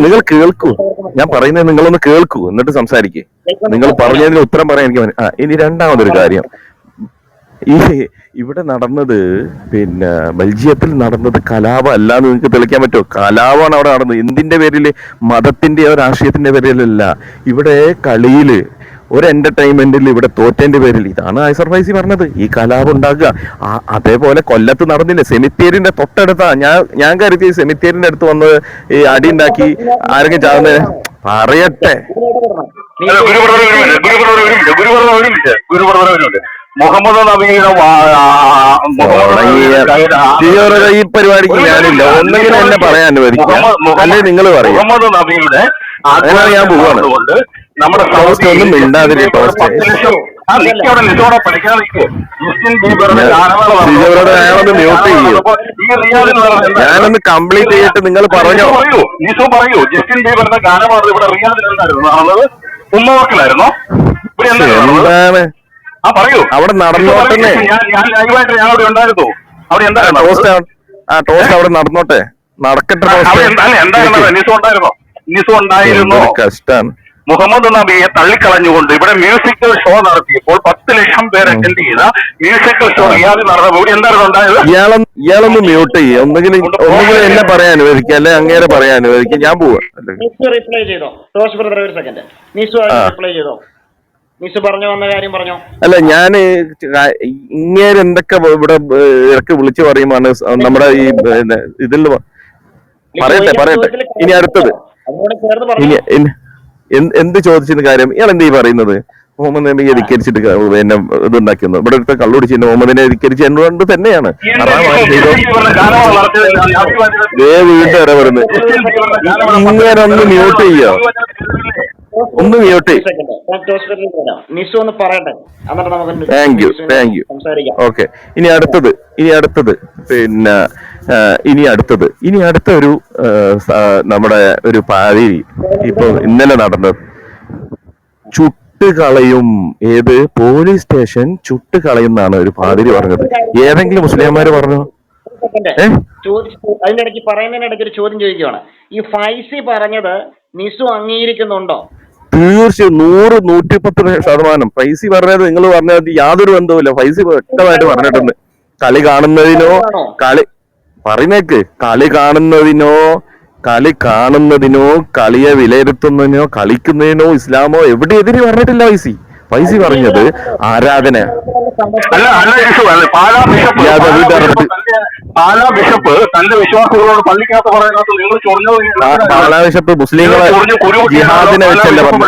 നിങ്ങൾ കേൾക്കൂ, ഞാൻ പറയുന്നത് നിങ്ങളൊന്ന് കേൾക്കൂ, എന്നിട്ട് സംസാരിക്കേ. നിങ്ങൾ പറഞ്ഞതിന് ഉത്തരം പറയാൻ എനിക്ക്. ഇനി രണ്ടാമതൊരു കാര്യം, ഈ ഇവിടെ നടന്നത് പിന്നെ ബെൽജിയത്തിൽ നടന്നത് കലാപം അല്ലാന്ന് നിങ്ങൾക്ക് തെളിയിക്കാൻ പറ്റുമോ? കലാപമാണ് അവിടെ നടന്നത്. എന്തിന്റെ പേരില്? മതത്തിന്റെയോ രാഷ്ട്രീയത്തിന്റെ പേരിലല്ല. ഇവിടെ കളിയില് ഒരു എന്റർടൈൻമെന്റിൽ ഇവിടെ തോറ്റേന്റെ പേരിൽ. ഇതാണ് ഐസർ ഫൈസി പറഞ്ഞത്, ഈ കലാപം ഉണ്ടാക്കുക. അതേപോലെ കൊല്ലത്ത് നടന്നില്ലേ, സെമിത്തേരിന്റെ തൊട്ടടുത്താ. ഞാൻ കരുതി സെമിത്തേരിന്റെ അടുത്ത് വന്ന് ഈ അടി ഉണ്ടാക്കി ആരെങ്കിലും ചാവുന്നത്. പറയട്ടെ, മുഹമ്മദ് നബിയുടെ ഈ പരിപാടിക്ക് ഞാനില്ല. ഒന്നെങ്കിലും എന്നെ പറയാൻ അനുവദിക്കാം, അല്ലെ നിങ്ങൾ പറയും. മുഹമ്മദ് നബിയുടെ അങ്ങനെ ഞാൻ പോവാണ്. നമ്മുടെ ടോസ്റ്റ് ഒന്നും മിണ്ടാതിരി. ടോസ്റ്റ് ഞാനൊന്ന് മ്യൂട്ട് ചെയ്യും. ഞാനൊന്ന് കംപ്ലീറ്റ് ചെയ്തിട്ട് നിങ്ങൾ പറഞ്ഞോ. നിസു പറയൂ. ജസ്റ്റിൻ ബീബറിന്റെ ഗാനമാണ് ഇവിടെ റിയാദിലുണ്ടായിരുന്നത്. ഉമ്മവക്കിലായിരുന്നോ? ഇവിടെ എന്താണ് പറയൂ. അവിടെ നടന്നോട്ടെ. ഞാൻ ലൈവായിട്ട് ഞാൻ അവിടെ ഉണ്ടായിരുന്നു. അവിടെ എന്തായിരുന്നു ടോസ്റ്റ് അവിടെ നടന്നോട്ടെ, നടക്കട്ടെ. എന്തായിരുന്നു? നിസു ഉണ്ടായിരുന്നു. കഷ്ടാണ്. മുഹമ്മദ് നബിയെ തള്ളിക്കളഞ്ഞുകൊണ്ട് ഇവിടെ മ്യൂസിക്കൽ ഷോ നടത്തിയപ്പോൾ 10 ലക്ഷം പേര് അറ്റൻഡ് ചെയ്ത മ്യൂസിക്കൽ ഷോ റിയാദിൽ നടന്നപ്പോൾ ഇവിടെ എന്തായിരുന്നു ഉണ്ടായത്? ഇയാളൊന്ന് മ്യൂട്ട് ചെയ്യും. ഒന്നുകിൽ എന്നെ പറയാൻ അനുവദിക്കുക, അല്ലെ അങ്ങേരെ പറയാൻ അനുവദിക്കുക. ഞാൻ പോവാ. റിപ്ലൈ ചെയ്തോ ടോഷ് ബ്രദർ? ഒരു സെക്കൻഡ്. റിപ്ലൈ ചെയ്തോ? നിസു പറഞ്ഞു വന്ന കാര്യം പറഞ്ഞോ. അല്ല, ഞാന് ഇങ്ങേര് എന്തൊക്കെ ഇവിടെ ഇടയ്ക്ക് വിളിച്ചു പറയുമാണ് നമ്മുടെ ഈ ഇതിൽ. പറയട്ടെ. ഇനി അടുത്തത് എന്ത് ചോദിച്ചതിന് കാര്യം? ഇയാൾ എന്ത് പറയുന്നത്? മുഹമ്മദ് നബിയെ ധിക്കരിച്ചിട്ട് പിന്നെ ഇതുണ്ടാക്കുന്നു. ഇവിടെ അടുത്ത കള്ളുടിച്ചിട്ട് മുഹമ്മദിനെ ധിക്കരിച്ച് എന്നോട് തന്നെയാണ്. വീണ്ടും ഇടപെടുന്നത്. ഇങ്ങനെ ഒന്ന് മ്യൂട്ട് ചെയ്യോ? ഒന്ന് മ്യൂട്ട്. Thank you. ഓക്കെ, ഇനി അടുത്തത് പിന്നെ ഇനി അടുത്ത ഒരു നമ്മുടെ ഒരു പാതിരി ഇപ്പൊ ഇന്നലെ നടന്നത് ചുട്ടുകളയും. ഏത് പോലീസ് സ്റ്റേഷൻ ചുട്ടുകളയും എന്നാണ് ഒരു പാതിരി പറഞ്ഞത്. ഏതെങ്കിലും മുസ്ലിംമാര് പറഞ്ഞു? അതിനിടയ്ക്ക് പറയുന്നതിനിടയ്ക്ക് ഒരു ചോദ്യം ചോദിക്കുകയാണ്. ഈ ഫൈസി പറഞ്ഞത് നിസു അംഗീകരിക്കുന്നുണ്ടോ? തീർച്ചയായും 100-110% ഫൈസി പറഞ്ഞത് നിങ്ങൾ പറഞ്ഞത് യാതൊരു ബന്ധവുമില്ല. ഫൈസി വ്യക്തമായിട്ട് പറഞ്ഞിട്ടുണ്ട്. കളി കാണുന്നതിനോ കളിയെ വിലയിരുത്തുന്നതിനോ കളിക്കുന്നതിനോ ഇസ്ലാമോ എവിടെ എതിര് പറഞ്ഞിട്ടില്ല. ഫൈസി പറഞ്ഞത് ആരാധന. പാലാ ബിഷപ്പ് തന്റെ വിശ്വാസികളോട് പള്ളിക്കകത്ത് പറയുന്നത് നിങ്ങൾ പാലാ ബിഷപ്പ് മുസ്ലിങ്ങളെ ജിഹാദിനെ വെച്ചല്ല പറഞ്ഞു.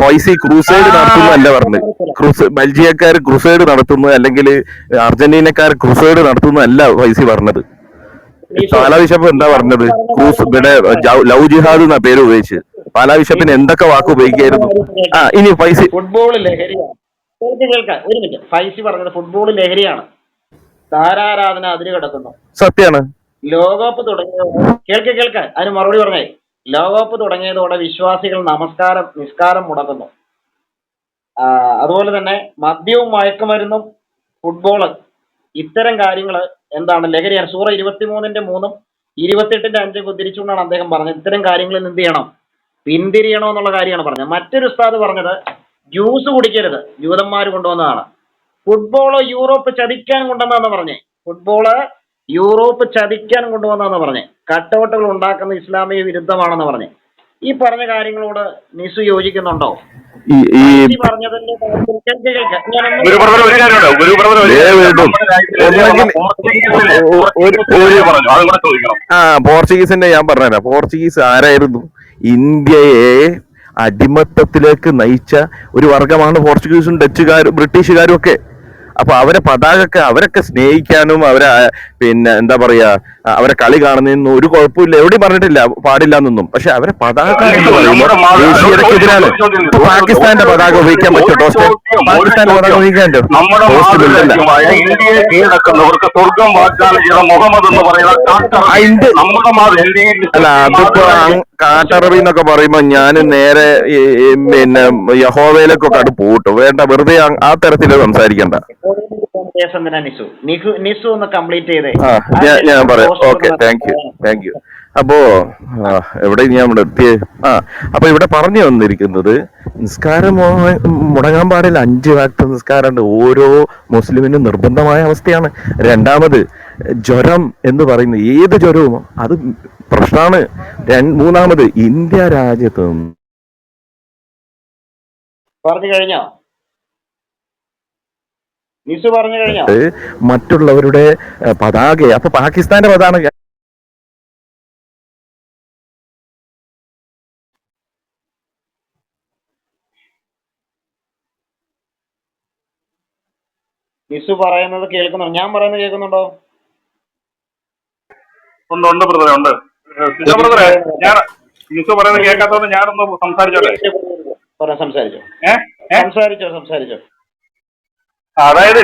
ഫൈസി ക്രൂസൈഡ് നടത്തുന്നതല്ല പറഞ്ഞത്. ബെൽജിയക്കാർ ക്രൂസൈഡ് നടത്തുന്നു, അല്ലെങ്കിൽ അർജന്റീനക്കാർ ക്രൂസൈഡ് നടത്തുന്നതല്ല ഫൈസി പറഞ്ഞത്. പാലാ ബിഷപ്പ് എന്താ പറഞ്ഞത്? ഇവിടെ ലവ് ജിഹാദ് എന്നാ പേര് ഉപയോഗിച്ച്. പാലാ ബിഷപ്പിന് എന്തൊക്കെ വാക്ക് ഉപയോഗിക്കായിരുന്നു? ഇനി ഫൈസി ഫുട്ബോൾ ലഹരിയാണ്. ഒരു മിനിറ്റ്. ഫൈസി പറഞ്ഞത് ഫുട്ബോൾ ലഹരിയാണ്, താരാരാധന അതിര് കിടക്കുന്നു. സത്യാണ്. ലോകകപ്പ് തുടങ്ങിയതോടെ കേൾക്ക അതിന് മറുപടി പറഞ്ഞേ. ലോകകപ്പ് തുടങ്ങിയതോടെ വിശ്വാസികൾ നിസ്കാരം മുടക്കുന്നു. അതുപോലെ തന്നെ മദ്യവും മയക്കുമരുന്നും ഫുട്ബോള് ഇത്തരം കാര്യങ്ങൾ എന്താണ് ലഹരിയാണ്. സൂറ 23:3 28:5 ഉദ്ധരിച്ചുകൊണ്ടാണ് അദ്ദേഹം പറഞ്ഞത് ഇത്തരം കാര്യങ്ങളിൽ എന്ത് ചെയ്യണം? പിന്തിരിയണോ എന്നുള്ള കാര്യമാണ് പറഞ്ഞത്. മറ്റൊരു ഉസ്താദ് പറഞ്ഞത് ജ്യൂസ് കുടിക്കരുത്, ജൂതന്മാർ കൊണ്ടുവന്നതാണ്. ഫുട്ബോള് യൂറോപ്പ് ചതിക്കാൻ കൊണ്ടുവന്നതെന്ന് പറഞ്ഞേ. കട്ടൗട്ടുകൾ ഉണ്ടാക്കുന്ന ഇസ്ലാമിക വിരുദ്ധമാണെന്ന് പറഞ്ഞേ. ഈ പറഞ്ഞ കാര്യങ്ങളോട് നിസു യോജിക്കുന്നുണ്ടോ? പോർച്ചുഗീസിന്റെ ഞാൻ പറഞ്ഞുതരാം. പോർച്ചുഗീസ് ആരായിരുന്നു? ഇന്ത്യയെ അടിമത്തത്തിലേക്ക് നയിച്ച ഒരു വർഗമാണ് പോർച്ചുഗീസും ഡച്ചുകാരും ബ്രിട്ടീഷുകാരും ഒക്കെ. അപ്പൊ അവരെ പതാകയൊക്കെ അവരൊക്കെ സ്നേഹിക്കാനും അവരെ പിന്നെ എന്താ പറയാ അവരെ കളി കാണുന്നതിനൊന്നും ഒരു കുഴപ്പമില്ല, എവിടെയും പറഞ്ഞിട്ടില്ല പാടില്ല എന്നൊന്നും. പക്ഷെ അവരെ പതാക എന്ന് പറയുമ്പോൾ ദേശീയതക്കെതിരാണ്. പാകിസ്ഥാന്റെ പതാക ഉപയോഗിക്കാൻ പറ്റുമോ? ടോസ്റ്റ് പാകിസ്ഥാന്റെ പതാക ഉപയോഗിക്കാൻ അല്ല. അതിപ്പോ കാട്ടറബി എന്നൊക്കെ പറയുമ്പോ ഞാൻ നേരെ പിന്നെ യഹോവയിലേക്കൊക്കെ അത് പോട്ടോ. വേണ്ട, വെറുതെ ആ തരത്തില് സംസാരിക്കണ്ട. ഞാൻ പറയാം. Okay, thank you. അപ്പോ എവിടെ ഞാൻ ഇവിടെ എത്തിയേ? അപ്പൊ ഇവിടെ പറഞ്ഞു വന്നിരിക്കുന്നത് നിസ്കാരം മുടങ്ങാൻ പാടില്ല. 5 വാക്ത് നിസ്കാരമുണ്ട്, ഓരോ മുസ്ലിമിനും നിർബന്ധമായ അവസ്ഥയാണ്. രണ്ടാമത് ജ്വരം എന്ന് പറയുന്നത് ഏത് ജ്വരവും അത് പ്രശ്നമാണ്. മൂന്നാമത് ഇന്ത്യ രാജ്യത്ത് പറഞ്ഞു കഴിഞ്ഞോ? നിസു പറഞ്ഞു കഴിഞ്ഞോ? മറ്റുള്ളവരുടെ പതാക, അപ്പൊ പാകിസ്ഥാന്റെ പതാക നിസു പറയുന്നത് കേൾക്കുന്നുണ്ടോ? ഞാൻ പറയുന്നത് കേൾക്കുന്നുണ്ടോ? ഉണ്ട് ബ്രദറെ, ഉണ്ട്. ബ്രദറെ, ഞാൻ നിസു പറയുന്നത് കേൾക്കാത്തതുകൊണ്ട് ഞാനൊന്ന് സംസാരിച്ചോട്ടെ. സംസാരിച്ചോ സംസാരിച്ചോ സംസാരിച്ചോ. അതായത്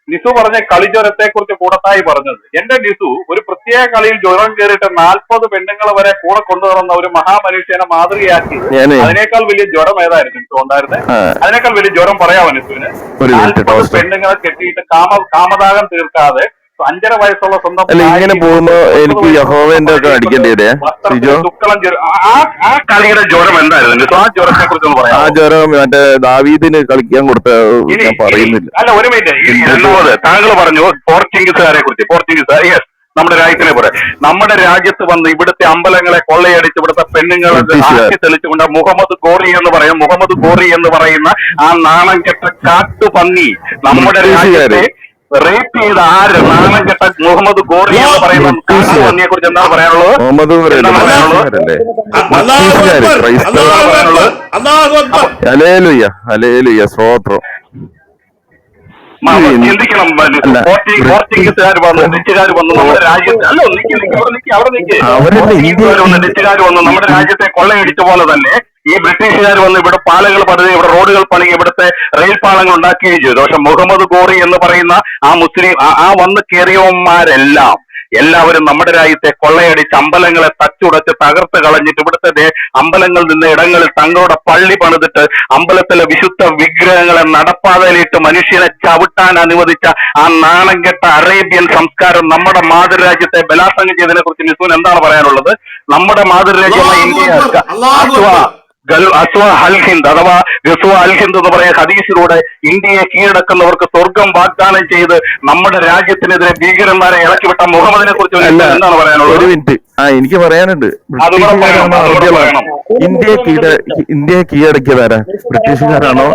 നിസു പറഞ്ഞ കളിജ്വരത്തെ കുറിച്ച് കൂടത്തായി പറഞ്ഞത്. എന്റെ നിസു ഒരു പ്രത്യേക കളിയിൽ ജ്വരം കയറിയിട്ട് 40 പെണ്ണുങ്ങളെ വരെ കൂടെ കൊണ്ടുവന്ന ഒരു മഹാമനുഷ്യനെ മാതൃകയാക്കി. അതിനേക്കാൾ വലിയ ജ്വരം ഏതായിരുന്നു നിസു ഉണ്ടായിരുന്നത്? അതിനേക്കാൾ വലിയ ജ്വരം പറയാമോ നിസുവിന്? 40 പെണ്ണുങ്ങളെ കെട്ടിയിട്ട് കാമദാഹം തീർക്കാതെ 5.5 വയസ്സുള്ള സ്വന്തം ഇങ്ങനെ പോകുമ്പോ എനിക്ക് യഹോവന്റെ ഒക്കെ അടിക്കേണ്ടി വരേ. ആ കളിയുടെ ജ്വരം എന്തായിരുന്നു നിസു? ആ ജ്വരത്തെ കുറിച്ചൊന്ന് പറയാം. ആ ജ്വരം മറ്റേ ദാവീദിന് കളിക്കാൻ കൊടുത്ത ഞാൻ പറയുന്നില്ല. അല്ല, ഒരു മിനിറ്റ്. താങ്കൾ പറഞ്ഞു പോർച്ചുഗീസുകാരെ കുറിച്ച്. പോർച്ചുഗീസുകാർ, യെസ്, നമ്മുടെ രാജ്യത്തിനെ പോലെ നമ്മുടെ രാജ്യത്ത് വന്ന് ഇവിടുത്തെ അമ്പലങ്ങളെ കൊള്ളയടിച്ച് ഇവിടുത്തെ പെണ്ണുങ്ങളെ ആക്കി തെളിച്ചുകൊണ്ട് മുഹമ്മദ് ഗോറി എന്ന് പറയുന്ന ആ നാണം കെട്ട കാട്ടുപന്നി നമ്മുടെ രാജ്യത്തെ റേപ്പ് ചെയ്ത ആര്? നാണം കെട്ട മുഹമ്മദ് ഗോറി എന്ന് പറയുന്ന കാട്ടുപന്നിയെ കുറിച്ച് എന്താണ് പറയാനുള്ളത്? ചിന്തിക്കണം. പോർച്ചുഗീസുകാർ വന്നു, ഡച്ചുകാർ വന്നു നമ്മുടെ രാജ്യത്തെ, ഡച്ചുകാർ വന്നു നമ്മുടെ രാജ്യത്തെ കൊള്ളയടിച്ച പോലെ തന്നെ ഈ ബ്രിട്ടീഷുകാർ വന്ന് ഇവിടെ പാലങ്ങൾ പണിത്, ഇവിടെ റോഡുകൾ പണിയും, ഇവിടുത്തെ റെയിൽ പാലങ്ങൾ ഉണ്ടാക്കുകയും ചെയ്തു. പക്ഷെ മുഹമ്മദ് ഗോറി എന്ന് പറയുന്ന ആ മുസ്ലിം ആ വന്ന് കയറിയവന്മാരെല്ലാം എല്ലാവരും നമ്മുടെ രാജ്യത്തെ കൊള്ളയടിച്ച് അമ്പലങ്ങളെ തച്ചുടച്ച് തകർത്ത് കളഞ്ഞിട്ട് ഇവിടുത്തെ അമ്പലങ്ങളിൽ നിന്ന് ഇടങ്ങളിൽ തങ്ങളുടെ പള്ളി പണിതിട്ട് അമ്പലത്തിലെ വിശുദ്ധ വിഗ്രഹങ്ങളെ നടപ്പാതയിലിട്ട് മനുഷ്യനെ ചവിട്ടാൻ അനുവദിച്ച ആ നാണം കെട്ട അറേബ്യൻ സംസ്കാരം നമ്മുടെ മാതൃരാജ്യത്തെ ബലാത്സംഗം ചെയ്തതിനെ കുറിച്ച് നിസുവിന് എന്താണ് പറയാനുള്ളത്? നമ്മുടെ മാതൃരാജ്യമായ ഇന്ത്യ അഥവാ റസുവ അൽ ഹിന്ദ് എന്ന് പറയുന്ന ഹദീസിലൂടെ ഇന്ത്യയെ കീഴടക്കുന്നവർക്ക് സ്വർഗം വാഗ്ദാനം ചെയ്ത് നമ്മുടെ രാജ്യത്തിനെതിരെ ഭീകരന്മാരെ ഇറക്കിവിട്ട മുഹമ്മദിനെ കുറിച്ച് എന്താണ് പറയാനുള്ളത്? ഒരു മിനിറ്റ്, എനിക്ക് പറയാനുണ്ട്. ഇന്ത്യയെ കീഴടക്കിയതാരാ? ബ്രിട്ടീഷുകാരാണോ?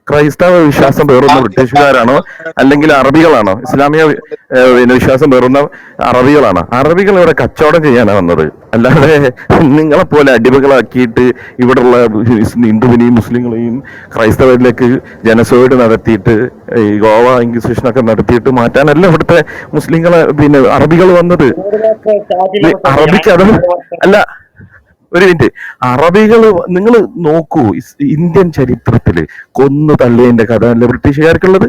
ക്രൈസ്തവ വിശ്വാസം പേറുന്ന ബ്രിട്ടീഷുകാരാണോ, അല്ലെങ്കിൽ അറബികളാണോ? ഇസ്ലാമിക വിശ്വാസം പേറുന്ന അറബികളാണോ? അറബികൾ ഇവിടെ കച്ചവടം ചെയ്യാനാണ് വന്നത്, അല്ലാതെ നിങ്ങളെ പോലെ അടിമകളാക്കിയിട്ട് ഇവിടെയുള്ള ഹിന്ദുവിനെയും മുസ്ലിങ്ങളെയും ക്രൈസ്തവരിലേക്ക് ജനസോയിഡ് നടത്തിയിട്ട് ഈ ഗോവ ഇൻക്വിസിഷനൊക്കെ നടത്തിയിട്ട് മാറ്റാനല്ല ഇവിടുത്തെ മുസ്ലിങ്ങളെ അറബികൾ വന്നത്. അറബിക്ക് അത് അല്ല. ഒരു മിനിറ്റ്, അറബികൾ നിങ്ങൾ നോക്കൂ, ഇന്ത്യൻ ചരിത്രത്തില് കൊന്നു തള്ളിയതിന്റെ കഥ അല്ലേ ബ്രിട്ടീഷുകാർക്കുള്ളത്?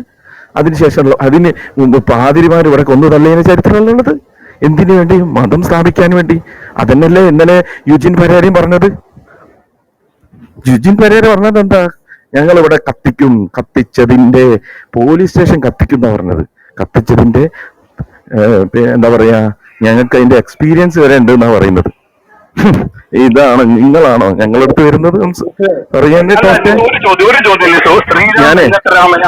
അതിനുശേഷം അതിന് പാതിരിമാർ ഇവിടെ കൊന്നു തള്ളിയതിന്റെ ചരിത്രമല്ലുള്ളത്. എന്തിനു വേണ്ടി? മതം സ്ഥാപിക്കാൻ വേണ്ടി. അതന്നല്ലേ ഇന്നലെ യുജിൻ പെരേരയും പറഞ്ഞത്. യുജിൻ പെരേര പറഞ്ഞത് എന്താ? ഞങ്ങൾ ഇവിടെ കത്തിച്ചതിന്റെ പോലീസ് സ്റ്റേഷൻ കത്തിക്കുന്ന പറഞ്ഞത്. കത്തിച്ചതിന്റെ എന്താ പറയാ, ഞങ്ങൾക്ക് അതിന്റെ എക്സ്പീരിയൻസ് വരെ ഉണ്ട് എന്നാ പറയുന്നത്. ഇതാണ് നിങ്ങളാണോ ഞങ്ങളടുത്ത് വരുന്നത്?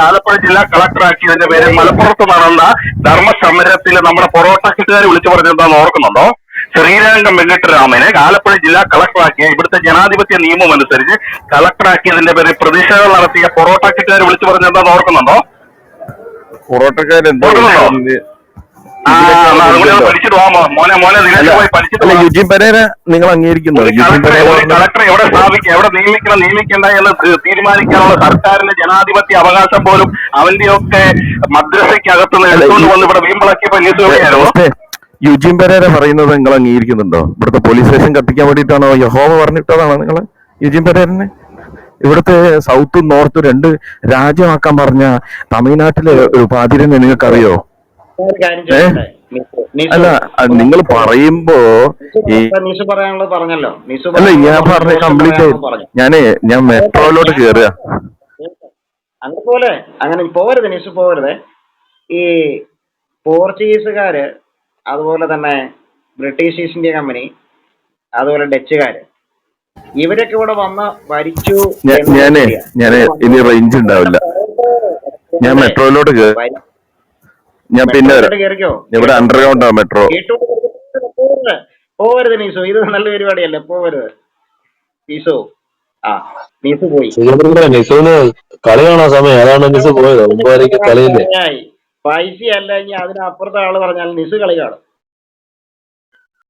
ആലപ്പുഴ ജില്ലാ കളക്ടറാക്കിയതിന്റെ പേര് മലപ്പുറത്ത് നടന്ന ധർമ്മസമരത്തിൽ നമ്മുടെ പൊറോട്ട കിട്ടുകാർ വിളിച്ചു പറഞ്ഞെന്താന്ന് ഓർക്കുന്നുണ്ടോ? ശ്രീരംഗം വെങ്കിട്ടരാമനെ ആലപ്പുഴ ജില്ലാ കളക്ടറാക്കിയ ഇവിടുത്തെ ജനാധിപത്യ നിയമം അനുസരിച്ച് കളക്ടറാക്കിയതിന്റെ പേര് പ്രതിഷേധം നടത്തിയ പൊറോട്ട കിട്ടുകാർ വിളിച്ചു പറഞ്ഞെന്താന്ന് ഓർക്കുന്നുണ്ടോ? പൊറോട്ടക്കാരെന്തോ യുജിൻ പെരേര നിങ്ങൾ അംഗീകരിക്കുന്നു? കളക്ടർ എവിടെ സ്ഥാപിക്കുക, എവിടെ നിയമിക്കേണ്ട എന്ന് തീരുമാനിക്കാനുള്ള സർക്കാരിന്റെ ജനാധിപത്യ അവകാശം പോലും അവന്റെയൊക്കെ മദ്രസയ്ക്കകത്ത് നിന്ന് എടുത്തുകൊണ്ട് വന്ന് ഇവിടെ വീമ്പിളക്കിയപ്പോ ന്യൂസ് എവിടെയായിരുന്നു? യുജിൻ പെരേര പറയുന്നത് നിങ്ങൾ അംഗീകരിക്കുന്നുണ്ടോ? ഇവിടുത്തെ പോലീസ് സ്റ്റേഷൻ കത്തിക്കാൻ വേണ്ടിയിട്ടാണോ യഹോവ പറഞ്ഞിട്ടതാണോ നിങ്ങൾ യുജിൻ പെരേരനെ? ഇവിടുത്തെ സൗത്തും നോർത്തും 2 രാജ്യമാക്കാൻ പറഞ്ഞ തമിഴ്നാട്ടിലെ ഒരു പാതിരനെ നിങ്ങൾക്കറിയോ? അല്ല, നിങ്ങൾ പറയുമ്പോ അല്ല, ഞാൻ പറഞ്ഞ കംപ്ലീറ്റ് ഞാൻ മെട്രോയിലോട്ട് കേറുക. അങ്ങനെ പോവരുത് നിസ്, പോവരുത്. ഈ പോർച്ചുഗീസുകാര്, അതുപോലെ തന്നെ ബ്രിട്ടീഷ് ഈസ്റ്റ് ഇന്ത്യ കമ്പനി, അതുപോലെ ഡച്ചുകാര്, ഇവരൊക്കെ ഇവിടെ വന്ന ഭരിച്ചു ഞാനേ ഇനി റേഞ്ച് ഉണ്ടാവില്ല. ഞാൻ മെട്രോയിലോട്ട് ഞാൻ പിന്നെ വരാം. കേറിക്കോ. ഇവിടെ അണ്ടർഗ്രൗണ്ടാ മെട്രോ. പോവരുത് നീസു, ഇത് നല്ല പരിപാടിയല്ലേ, പോവരുത് നീസു. ആ നീസു പോയി. നിസുവിന് കളി കാണാൻ സമയം, അതാണ് നിസു പോയത്. 9:30 കളിയില്ലേ. പൈസ അല്ല, ഇനി അതിനപ്പുറത്തെ ആള് പറഞ്ഞാൽ നിസു കളി കാണും.